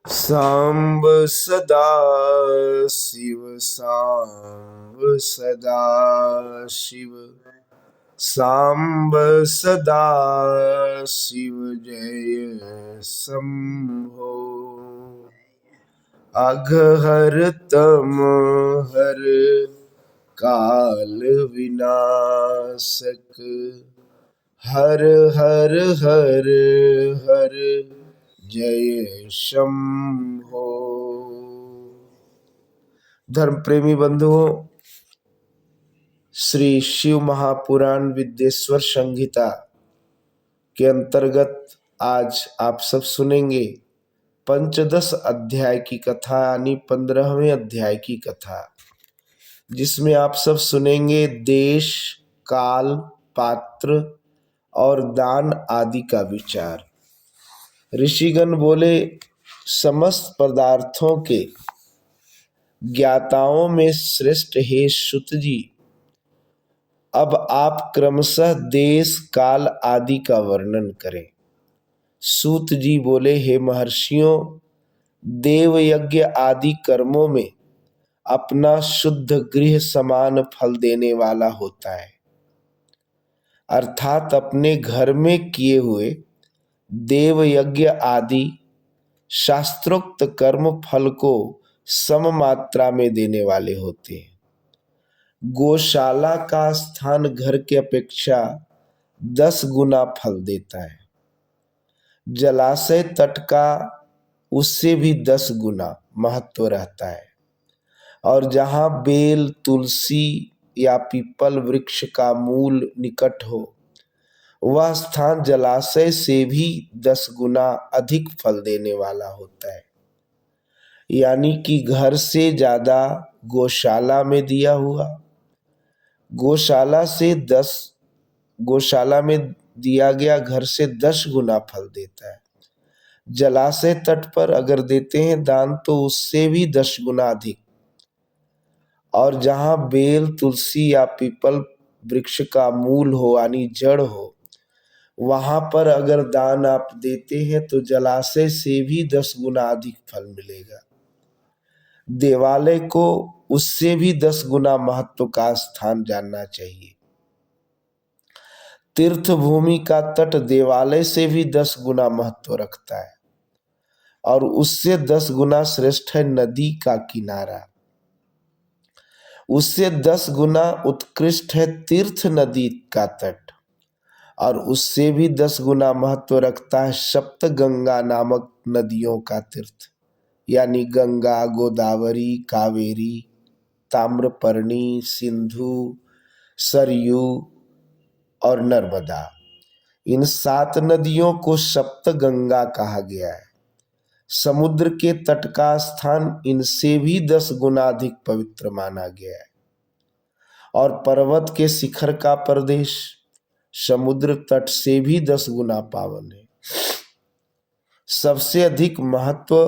सांब सदा शिव सांब सदा शिव सांब सदा शिव जय शंभो। अघहर तम हर काल विनाशक हर हर हर हर जय शंभो। धर्म प्रेमी बंधुओं, श्री शिव महापुराण विद्येश्वर संहिता के अंतर्गत आज आप सब सुनेंगे पंचदश अध्याय की कथा, यानी 15वें अध्याय की कथा, जिसमें आप सब सुनेंगे देश, काल, पात्र और दान आदि का विचार। ऋषिगण बोले, समस्त पदार्थों के ज्ञाताओं में श्रेष्ठ हे सूत जी, अब आप क्रमशः देश, काल आदि का वर्णन करें। सूत जी बोले, हे महर्षियों, देव यज्ञ आदि कर्मों में अपना शुद्ध गृह समान फल देने वाला होता है, अर्थात अपने घर में किए हुए देव यज्ञ आदि शास्त्रोक्त कर्म फल को सम मात्रा में देने वाले होते हैं। गौशाला का स्थान घर के अपेक्षा 10 गुना फल देता है। जलाशय तट का उससे भी 10 गुना महत्व रहता है। और जहाँ बेल, तुलसी या पीपल वृक्ष का मूल निकट हो, वह स्थान जलाशय से भी 10 गुना अधिक फल देने वाला होता है। यानी कि घर से ज्यादा गौशाला में दिया हुआ, गौशाला में दिया गया घर से 10 गुना फल देता है। जलाशय तट पर अगर देते हैं दान तो उससे भी 10 गुना अधिक। और जहाँ बेल, तुलसी या पीपल वृक्ष का मूल हो, यानी जड़ हो, वहां पर अगर दान आप देते हैं तो जलाशय से भी 10 गुना अधिक फल मिलेगा। देवालय को उससे भी 10 गुना महत्व का स्थान जानना चाहिए। तीर्थ भूमि का तट देवालय से भी 10 गुना महत्व रखता है। और उससे 10 गुना श्रेष्ठ है नदी का किनारा। उससे 10 गुना उत्कृष्ट है तीर्थ नदी का तट। और उससे भी 10 गुना महत्व रखता है सप्तगंगा नामक नदियों का तीर्थ, यानी गंगा, गोदावरी, कावेरी, ताम्रपर्णी, सिंधु, सरयू और नर्मदा। इन 7 नदियों को सप्तगंगा कहा गया है। समुद्र के तट का स्थान इनसे भी 10 गुना अधिक पवित्र माना गया है। और पर्वत के शिखर का प्रदेश समुद्र तट से भी 10 गुना पावन है। सबसे अधिक महत्व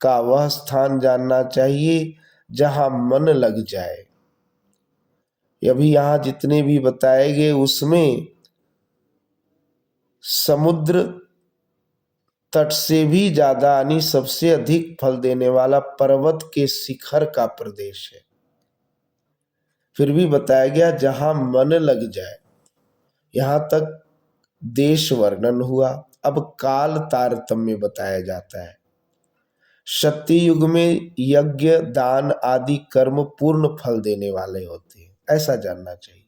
का वह स्थान जानना चाहिए जहां मन लग जाए। अभी यहां जितने भी बताए गए उसमें समुद्र तट से भी ज्यादा, यानी सबसे अधिक फल देने वाला पर्वत के शिखर का प्रदेश है। फिर भी बताया गया जहां मन लग जाए। यहां तक देश वर्णन हुआ। अब काल तारतम्य बताया जाता है। सत्य युग में यज्ञ, दान आदि कर्म पूर्ण फल देने वाले होते हैं, ऐसा जानना चाहिए।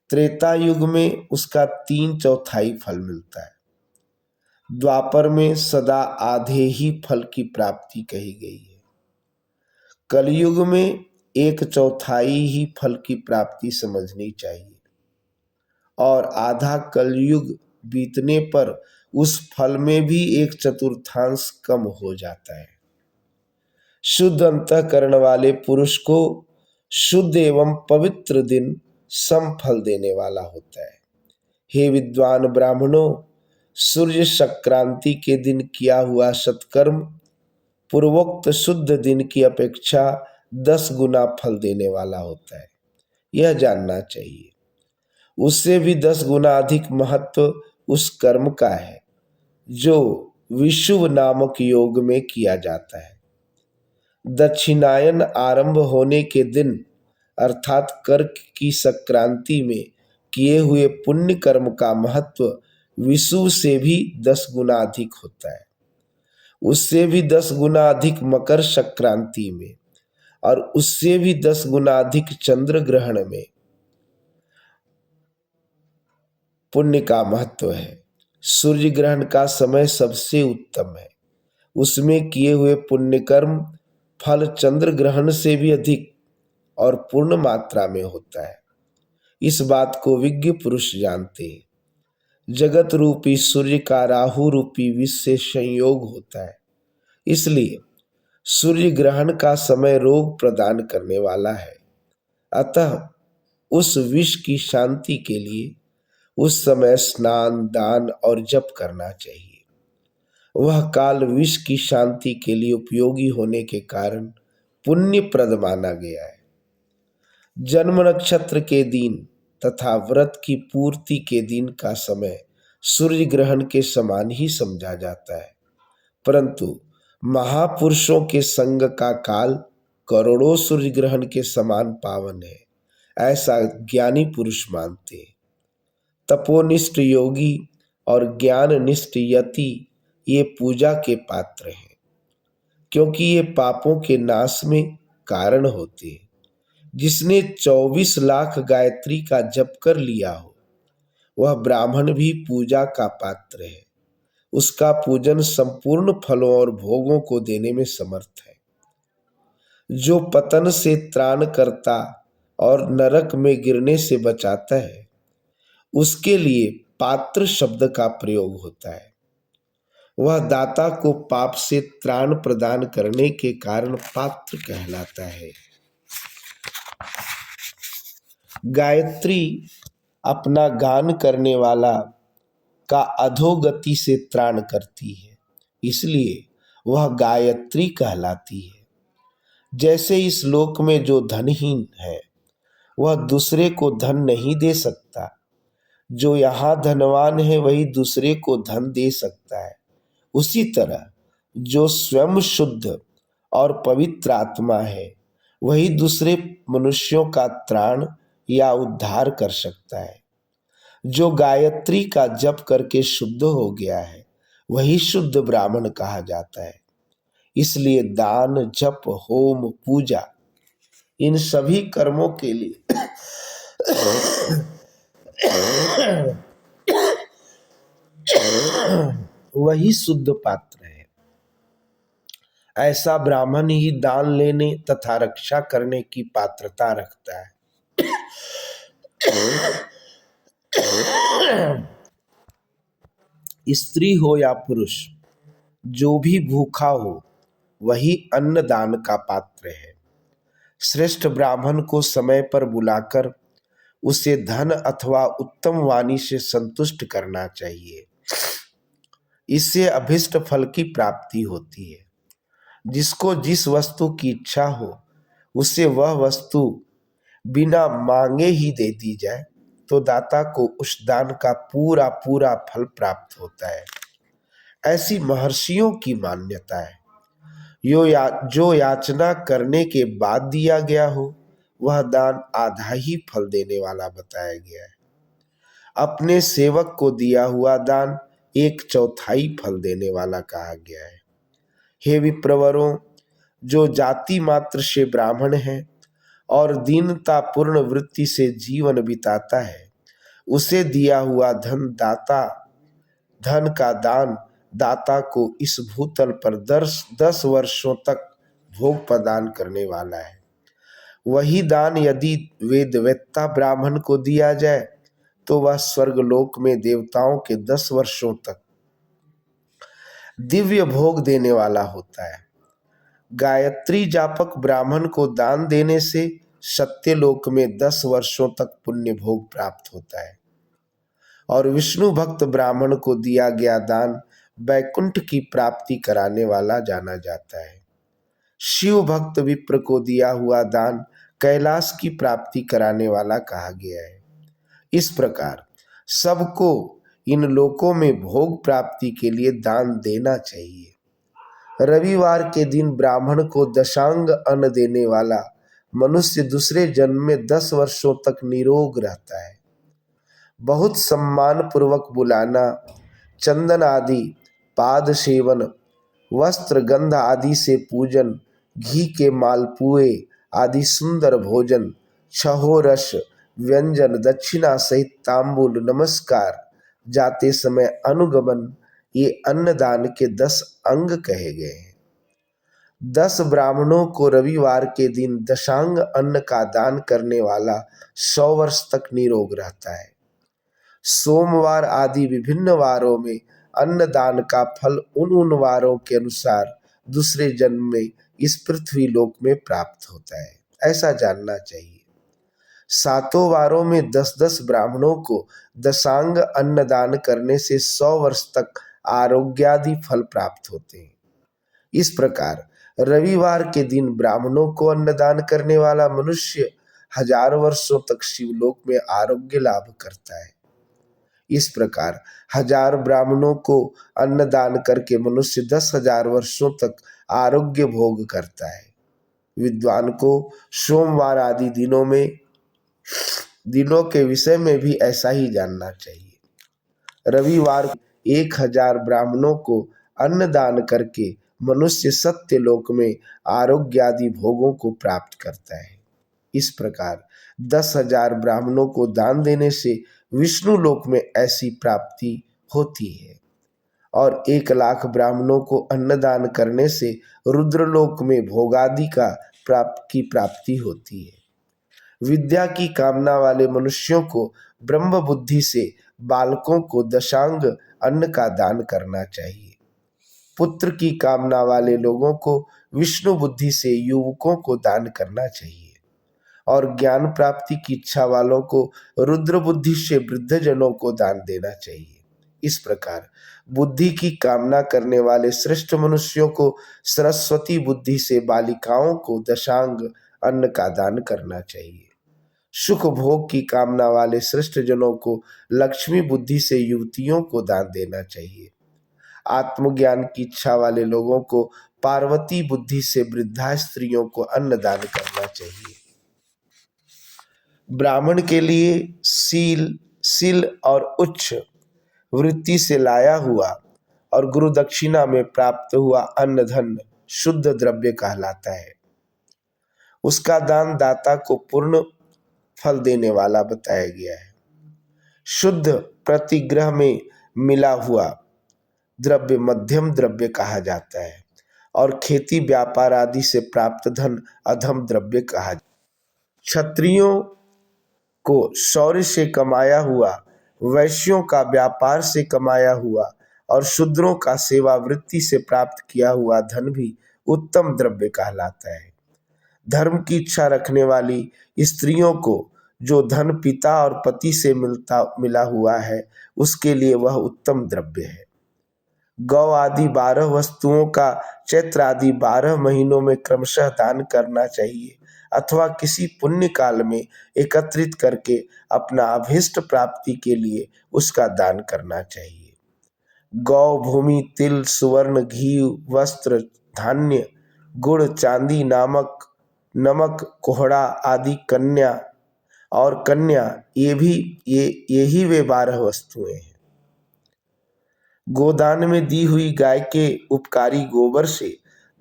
त्रेता युग में उसका 3/4 फल मिलता है। द्वापर में सदा आधे ही फल की प्राप्ति कही गई है। कलयुग में 1/4 ही फल की प्राप्ति समझनी चाहिए। और आधा कलयुग बीतने पर उस फल में भी 1/4 कम हो जाता है। शुद्ध अंतःकरण वाले पुरुष को शुद्ध एवं पवित्र दिन सम फल देने वाला होता है। हे विद्वान ब्राह्मणों, सूर्य संक्रांति के दिन किया हुआ सत्कर्म पूर्वोक्त शुद्ध दिन की अपेक्षा 10 गुना फल देने वाला होता है, यह जानना चाहिए। उससे भी 10 गुना अधिक महत्व उस कर्म का है जो विषुव नामक योग में किया जाता है। दक्षिणायन आरंभ होने के दिन अर्थात कर्क की संक्रांति में किए हुए पुण्य कर्म का महत्व विषुव से भी 10 गुना अधिक होता है। उससे भी 10 गुना अधिक मकर संक्रांति में और उससे भी 10 गुना अधिक चंद्र ग्रहण में पुण्य का महत्व है। सूर्य ग्रहण का समय सबसे उत्तम है। उसमें किए हुए पुण्य कर्म फल चंद्र ग्रहण से भी अधिक और पूर्ण मात्रा में होता है। इस बात को विज्ञ पुरुष जानते हैं। जगत रूपी सूर्य का राहु रूपी विष से संयोग होता है, इसलिए सूर्य ग्रहण का समय रोग प्रदान करने वाला है। अतः उस विष की शांति के लिए उस समय स्नान, दान और जप करना चाहिए। वह काल विष की शांति के लिए उपयोगी होने के कारण पुण्यप्रद माना गया है। जन्म नक्षत्र के दिन तथा व्रत की पूर्ति के दिन का समय सूर्य ग्रहण के समान ही समझा जाता है, परंतु महापुरुषों के संग का काल करोड़ों सूर्य ग्रहण के समान पावन है, ऐसा ज्ञानी पुरुष मानते हैं। तपोनिष्ठ योगी और ज्ञाननिष्ठ यति ये पूजा के पात्र हैं, क्योंकि ये पापों के नाश में कारण होते हैं। जिसने 24 लाख गायत्री का जप कर लिया हो वह ब्राह्मण भी पूजा का पात्र है। उसका पूजन संपूर्ण फलों और भोगों को देने में समर्थ है। जो पतन से त्राण करता और नरक में गिरने से बचाता है, उसके लिए पात्र शब्द का प्रयोग होता है। वह दाता को पाप से त्राण प्रदान करने के कारण पात्र कहलाता है। गायत्री अपना गान करने वाला का अधोगति से त्राण करती है, इसलिए वह गायत्री कहलाती है। जैसे इस लोक में जो धनहीन है वह दूसरे को धन नहीं दे सकता, जो यहाँ धनवान है वही दूसरे को धन दे सकता है, उसी तरह जो स्वयं शुद्ध और पवित्र आत्मा है वही दूसरे मनुष्यों का त्राण या उद्धार कर सकता है। जो गायत्री का जप करके शुद्ध हो गया है वही शुद्ध ब्राह्मण कहा जाता है। इसलिए दान, जप, होम, पूजा इन सभी कर्मों के लिए वही शुद्ध पात्र है। ऐसा ब्राह्मण ही दान लेने तथा रक्षा करने की पात्रता रखता है। स्त्री हो या पुरुष, जो भी भूखा हो वही अन्न दान का पात्र है। श्रेष्ठ ब्राह्मण को समय पर बुलाकर उसे धन अथवा उत्तम वाणी से संतुष्ट करना चाहिए। इससे अभिष्ट फल की प्राप्ति होती है। जिसको जिस वस्तु की इच्छा हो उसे वह वस्तु बिना मांगे ही दे दी जाए तो दाता को उस दान का पूरा पूरा फल प्राप्त होता है। ऐसी महर्षियों की मान्यता है। जो याचना करने के बाद दिया गया हो वह दान आधा ही फल देने वाला बताया गया है। अपने सेवक को दिया हुआ दान 1/4 फल देने वाला कहा गया है। हे विप्रवरों, जो जाति मात्र से ब्राह्मण है और दीनता पूर्ण वृत्ति से जीवन बिताता है उसे दिया हुआ धन का दान दाता को इस भूतल पर 10 वर्षों तक भोग प्रदान करने वाला है। वही दान यदि वेदवेत्ता ब्राह्मण को दिया जाए तो वह स्वर्गलोक में देवताओं के 10 वर्षों तक दिव्य भोग देने वाला होता है। गायत्री जापक ब्राह्मण को दान देने से सत्यलोक में 10 वर्षों तक पुण्य भोग प्राप्त होता है और विष्णु भक्त ब्राह्मण को दिया गया दान वैकुंठ की प्राप्ति कराने वाला जाना जाता है। शिव भक्त विप्र को दिया हुआ दान कैलाश की प्राप्ति कराने वाला कहा गया है। इस प्रकार सबको इन लोकों में भोग प्राप्ति के लिए दान देना चाहिए। रविवार के दिन ब्राह्मण को दशांग अन्न देने वाला मनुष्य दूसरे जन्म में 10 वर्षों तक निरोग रहता है। बहुत सम्मान पूर्वक बुलाना, चंदन आदि, पाद सेवन, वस्त्र गंध आदि से पूजन, घी के मालपुए आदि सुंदर भोजन, छहो रस व्यंजन, दक्षिणा सहित तांबूल, नमस्कार, जाते समय अनुगमन, ये अन्नदान के 10 अंग कहे गए हैं। 10 ब्राह्मणों को रविवार के दिन दशांग अन्न का दान करने वाला 100 वर्ष तक निरोग रहता है। सोमवार आदि विभिन्न वारों में अन्नदान का फल उन वारों के अनुसार दूसरे जन्म में इस पृथ्वी लोक में प्राप्त होता है, ऐसा जानना चाहिए। 7 वारों में 10-10 ब्राह्मणों को दशांग अन्नदान करने से 100 वर्ष तक आरोग्यादि फल प्राप्त होते हैं। इस प्रकार रविवार के दिन ब्राह्मणों को अन्नदान करने वाला मनुष्य 1000 वर्षों तक शिवलोक में आरोग्य लाभ करता है। इस प्रकार 1000 ब्राह्मणों को अन्नदान करके मनुष्य 10,000 वर्षों तक आरोग्य भोग करता है। विद्वान को सोमवार आदि दिनों के विषय में भी ऐसा ही जानना चाहिए। रविवार 1000 ब्राह्मणों को अन्नदान करके मनुष्य सत्यलोक में आरोग्यादि भोगों को प्राप्त करता है। इस प्रकार 10,000 ब्राह्मणों को दान देने से विष्णु लोक में ऐसी प्राप्ति होती है और 1,00,000 ब्राह्मणों को अन्नदान करने से रुद्रलोक में भोगादि की प्राप्ति होती है। विद्या की कामना वाले मनुष्यों को ब्रह्म बुद्धि से बालकों को दशांग अन्न का दान करना चाहिए। पुत्र की कामना वाले लोगों को विष्णु बुद्धि से युवकों को दान करना चाहिए और ज्ञान प्राप्ति की इच्छा वालों को रुद्र बुद्धि से वृद्धजनों को दान देना चाहिए। इस प्रकार बुद्धि की कामना करने वाले श्रेष्ठ मनुष्यों को सरस्वती बुद्धि से बालिकाओं को दशांग अन्न का दान करना चाहिए। सुख भोग की कामना वाले श्रेष्ठ जनों को लक्ष्मी बुद्धि से युवतियों को दान देना चाहिए। आत्मज्ञान की इच्छा वाले लोगों को पार्वती बुद्धि से वृद्धा स्त्रियों को अन्न दान करना चाहिए। ब्राह्मण के लिए सील और उच्च वृत्ति से लाया हुआ और गुरु दक्षिणा में प्राप्त हुआ अन्न धन शुद्ध द्रव्य कहलाता है। उसका दान दाता को पूर्ण फल देने वाला बताया गया है। शुद्ध प्रतिग्रह में मिला हुआ द्रव्य मध्यम द्रव्य कहा जाता है और खेती व्यापार आदि से प्राप्त धन अधम द्रव्य कहा जाता है। क्षत्रियों को शौर्य से कमाया हुआ, वैश्यों का व्यापार से कमाया हुआ और शूद्रों का सेवा वृत्ति से प्राप्त किया हुआ धन भी उत्तम द्रव्य कहलाता है। धर्म की इच्छा रखने वाली स्त्रियों को जो धन पिता और पति से मिला हुआ है उसके लिए वह उत्तम द्रव्य है। गौ आदि 12 वस्तुओं का चैत्र आदि 12 महीनों में क्रमशः दान करना चाहिए अथवा किसी पुण्य काल में एकत्रित करके अपना अभीष्ट प्राप्ति के लिए उसका दान करना चाहिए। गौ, भूमि, तिल, सुवर्ण, घी, वस्त्र, धान्य, गुड़, चांदी, नमक, कोहड़ा आदि कन्या यही वे 12 वस्तुएं हैं। गोदान में दी हुई गाय के उपकारी गोबर से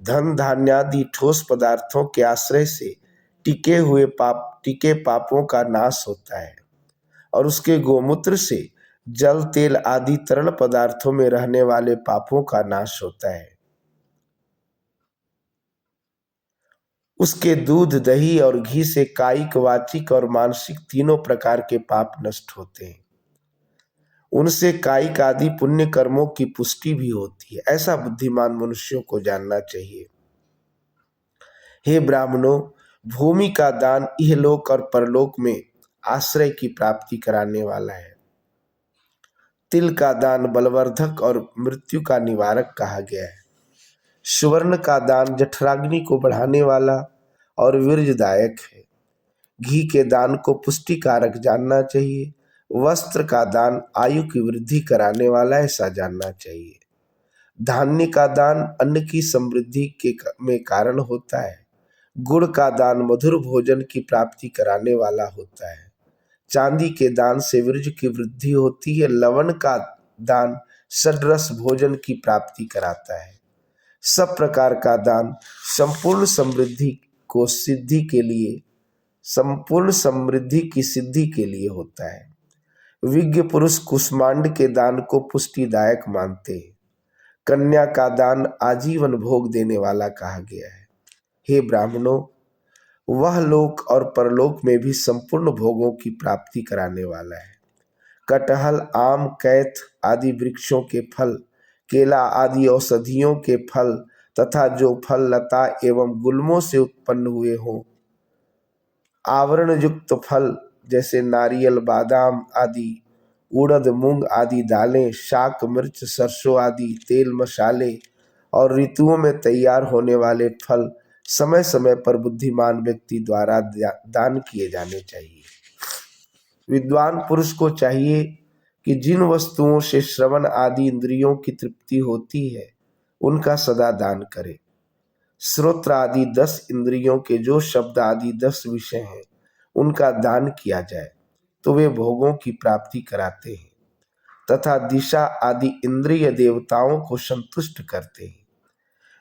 धन धान्यादि ठोस पदार्थों के आश्रय से टिके पापों का नाश होता है और उसके गोमूत्र से जल, तेल आदि तरल पदार्थों में रहने वाले पापों का नाश होता है। उसके दूध, दही और घी से कायिक, वाचिक और मानसिक तीनों प्रकार के पाप नष्ट होते हैं। उनसे कायिक आदि पुण्य कर्मों की पुष्टि भी होती है, ऐसा बुद्धिमान मनुष्यों को जानना चाहिए। हे ब्राह्मणों, भूमि का दान इहलोक और परलोक में आश्रय की प्राप्ति कराने वाला है। तिल का दान बलवर्धक और मृत्यु का निवारक कहा गया है। सुवर्ण का दान जठराग्नि को बढ़ाने वाला और वीर्यदायक है। घी के दान को पुष्टिकारक जानना चाहिए वस्त्र का दान आयु की वृद्धि कराने वाला, ऐसा जानना चाहिए। धान्य का दान अन्न की समृद्धि में कारण होता है। गुड़ का दान मधुर भोजन की प्राप्ति कराने वाला होता है। चांदी के दान से वीर्य की वृद्धि होती है। लवण का दान षड्रस भोजन की प्राप्ति कराता है। सब प्रकार का दान संपूर्ण समृद्धि को सिद्धि के लिए, संपूर्ण समृद्धि की सिद्धि के लिए होता है। विज्ञ पुरुष कुष्मांड के दान को पुष्टिदायक मानते हैं। कन्या का दान आजीवन भोग देने वाला कहा गया है। हे ब्राह्मणों, वह लोक और परलोक में भी संपूर्ण भोगों की प्राप्ति कराने वाला है। कटहल, आम, कैथ आदि वृक्षों के फल, केला आदि औषधियों के फल तथा जो फल लता एवं गुल्मों से उत्पन्न हुए हों, आवरण युक्त फल जैसे नारियल, बादाम आदि, उड़द, मूंग आदि दालें, शाक, मिर्च, सरसों आदि तेल, मसाले और ऋतुओं में तैयार होने वाले फल समय समय पर बुद्धिमान व्यक्ति द्वारा दान किए जाने चाहिए। विद्वान पुरुष को चाहिए कि जिन वस्तुओं से श्रवण आदि इंद्रियों की तृप्ति होती है उनका सदा दान करे। श्रोत्र आदि 10 इंद्रियों के जो शब्द आदि 10 विषय हैं उनका दान किया जाए तो वे भोगों की प्राप्ति कराते हैं तथा दिशा आदि इंद्रिय देवताओं को संतुष्ट करते हैं।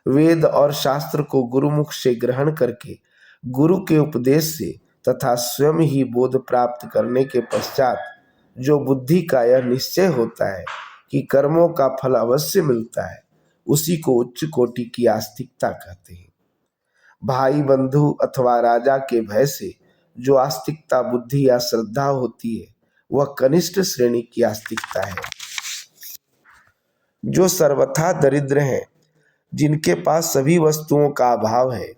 वेद और शास्त्र को गुरुमुख से ग्रहण करके गुरु के उपदेश से तथा स्वयं ही बोध प्राप्त करने के पश्चात जो बुद्धि का यह निश्चय होता है कि कर्मों का फल अवश्य मिलता है, उसी को उच्च कोटि की आस्तिकता कहते हैं। भाई, बंधु अथवा राजा के भय से जो आस्तिकता, बुद्धि या श्रद्धा होती है वह कनिष्ठ श्रेणी की आस्तिकता है। जो सर्वथा दरिद्र हैं, जिनके पास सभी वस्तुओं का अभाव है,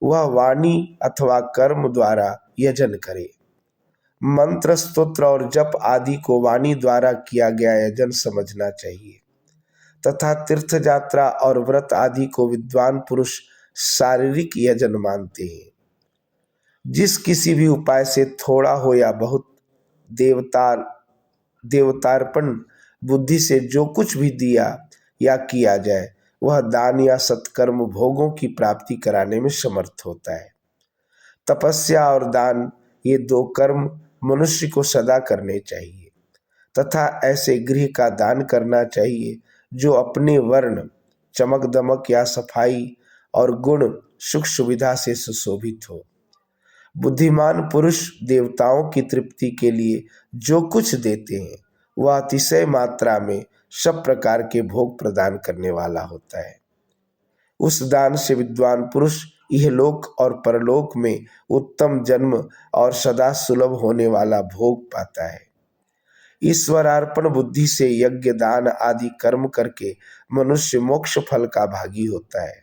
वह वाणी अथवा कर्म द्वारा यजन करे। मंत्र, स्तोत्र और जप आदि को वाणी द्वारा किया गया यजन समझना चाहिए तथा तीर्थ यात्रा और व्रत आदि को विद्वान पुरुष शारीरिक यजन मानते हैं। जिस किसी भी उपाय से थोड़ा हो या बहुत देवतार्पण बुद्धि से जो कुछ भी दिया या किया जाए वह दान या सत्कर्म भोगों की प्राप्ति कराने में समर्थ होता है। तपस्या और दान, ये 2 कर्म मनुष्य को सदा करने चाहिए तथा ऐसे गृह का दान करना चाहिए जो अपने वर्ण, चमक दमक या सफाई और गुण सुख सुविधा से सुशोभित हो। बुद्धिमान पुरुष देवताओं की तृप्ति के लिए जो कुछ देते हैं वह अतिशय मात्रा में सब प्रकार के भोग प्रदान करने वाला होता है। उस दान से विद्वान पुरुष इहलोक और परलोक में उत्तम जन्म और सदा सुलभ होने वाला भोग पाता है। ईश्वरार्पण बुद्धि से यज्ञ, दान आदि कर्म करके मनुष्य मोक्ष फल का भागी होता है।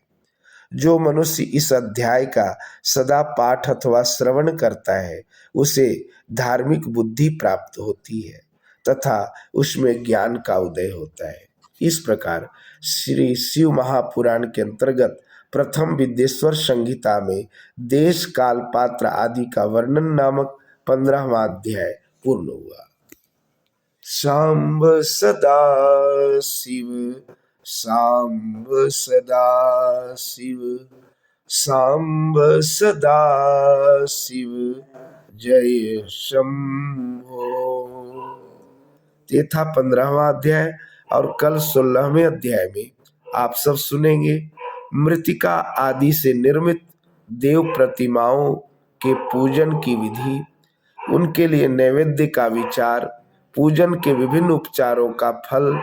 जो मनुष्य इस अध्याय का सदा पाठ अथवा श्रवण करता है उसे धार्मिक बुद्धि प्राप्त होती है तथा उसमें ज्ञान का उदय होता है। इस प्रकार श्री शिव महापुराण के अंतर्गत प्रथम विद्येश्वर संहिता में देश, काल, पात्र आदि का वर्णन नामक 15वां अध्याय पूर्ण हुआ। सांब सदा शिव, सांब सदा शिव, सांब सदा शिव, जय शंभो। ये था 15वां अध्याय और कल 16वें अध्याय में आप सब सुनेंगे मृतिका आदि से निर्मित देव प्रतिमाओं के पूजन की विधि, उनके लिए नैवेद्य का विचार, पूजन के विभिन्न उपचारों का फल,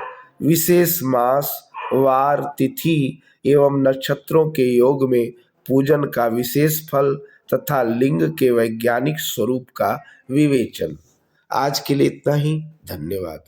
विशेष मास, वार, तिथि एवं नक्षत्रों के योग में पूजन का विशेष फल तथा लिंग के वैज्ञानिक स्वरूप का विवेचन। आज के लिए इतना ही। धन्यवाद।